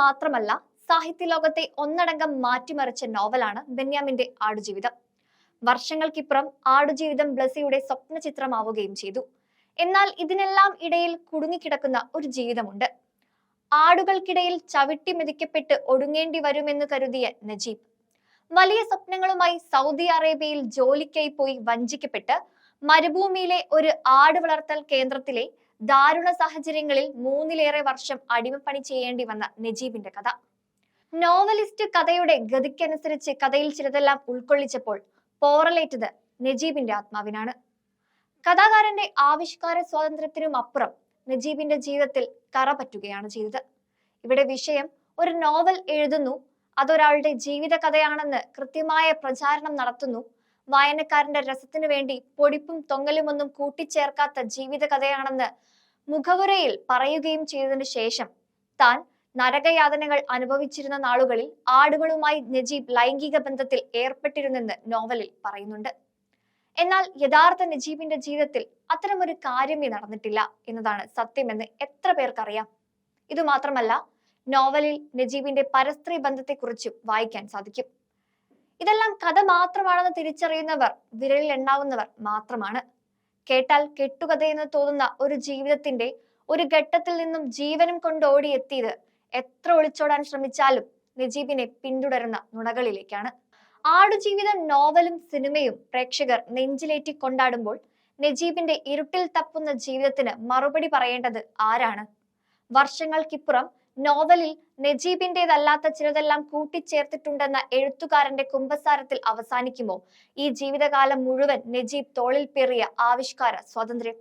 മാത്രമല്ല സാഹിത്യ ലോകത്തെ ഒന്നടങ്കം മാറ്റിമറിച്ച നോവലാണ് ബെന്യാമിന്റെ ആടുജീവിതം. വർഷങ്ങൾക്കിപ്പുറം ആടുജീവിതം ബ്ലസ്സിയുടെ സ്വപ്ന ചിത്രമാവുകയും ചെയ്തു. എന്നാൽ ഇതിനെല്ലാം ഇടയിൽ കുടുങ്ങിക്കിടക്കുന്ന ഒരു ജീവിതമുണ്ട്. ആടുകൾക്കിടയിൽ ചവിട്ടി മെതിക്കപ്പെട്ട് ഒടുങ്ങേണ്ടി വരുമെന്ന് കരുതിയ നജീബ് വലിയ സ്വപ്നങ്ങളുമായി സൗദി അറേബ്യയിൽ ജോലിക്കായി പോയി വഞ്ചിക്കപ്പെട്ട് മരുഭൂമിയിലെ ഒരു ആട് വളർത്തൽ കേന്ദ്രത്തിലെ ദാരുണ സാഹചര്യങ്ങളിൽ 3-ലേറെ വർഷം അടിമപ്പണി ചെയ്യേണ്ടി വന്ന നജീബിന്റെ കഥ. നോവലിസ്റ്റ് കഥയുടെ ഗതിക്കനുസരിച്ച് കഥയിൽ ചിലതെല്ലാം ഉൾക്കൊള്ളിച്ചപ്പോൾ പോറലേറ്റത് നജീബിന്റെ ആത്മാവിനാണ്. കഥാകാരന്റെ ആവിഷ്കാര സ്വാതന്ത്ര്യത്തിനും അപ്പുറം നജീബിന്റെ ജീവിതത്തിൽ കറ പറ്റുകയാണ് ചെയ്തത്. ഇവിടെ വിഷയം ഒരു നോവൽ എഴുതുന്നു, അതൊരാളുടെ ജീവിത കഥയാണെന്ന് കൃത്യമായ പ്രചാരണം നടത്തുന്നു, വായനക്കാരന്റെ രസത്തിനു വേണ്ടി പൊടിപ്പും തൊങ്ങലുമൊന്നും കൂട്ടിച്ചേർക്കാത്ത ജീവിത കഥയാണെന്ന് മുഖവുരയിൽ പറയുകയും ചെയ്തതിനു ശേഷം താൻ നരകയാതനകൾ അനുഭവിച്ചിരുന്ന നാളുകളിൽ ആടുകളുമായി നജീബ് ലൈംഗിക ബന്ധത്തിൽ ഏർപ്പെട്ടിരുന്നെന്ന് നോവലിൽ പറയുന്നുണ്ട്. എന്നാൽ യഥാർത്ഥ നജീബിന്റെ ജീവിതത്തിൽ അത്തരമൊരു കാര്യമേ നടന്നിട്ടില്ല എന്നതാണ് സത്യമെന്ന് എത്ര പേർക്കറിയാം. ഇതുമാത്രമല്ല, നോവലിൽ നജീബിന്റെ പരസ്ത്രീ ബന്ധത്തെക്കുറിച്ചും വായിക്കാൻ സാധിക്കും. ഇതെല്ലാം കഥ മാത്രമാണെന്ന് തിരിച്ചറിയുന്നവർ വിരലിൽ എണ്ണാവുന്നവർ മാത്രമാണ്. കേട്ടാൽ കെട്ടുകഥയെന്ന് തോന്നുന്ന ഒരു ജീവിതത്തിന്റെ ഒരു ഘട്ടത്തിൽ നിന്നും ജീവനും കൊണ്ട് ഓടിയെത്തിയത് എത്ര ഒളിച്ചോടാൻ ശ്രമിച്ചാലും നജീബിനെ പിന്തുടരുന്ന നുണകളിലേക്കാണ്. ആടുജീവിതം നോവലും സിനിമയും പ്രേക്ഷകർ നെഞ്ചിലേറ്റി കൊണ്ടാടുമ്പോൾ നജീബിന്റെ ഇരുട്ടിൽ തപ്പുന്ന ജീവിതത്തിന് മറുപടി പറയേണ്ടത് ആരാണ്? വർഷങ്ങൾക്കിപ്പുറം നോവലിൽ നജീബിന്റേതല്ലാത്ത ചിലതെല്ലാം കൂട്ടിച്ചേർത്തിട്ടുണ്ടെന്ന എഴുത്തുകാരന്റെ കുമ്പസാരത്തിൽ അവസാനിക്കുമോ ഈ ജീവിതകാലം മുഴുവൻ നജീബ് തോളിൽ പേറിയ ആവിഷ്കാര സ്വാതന്ത്ര്യം?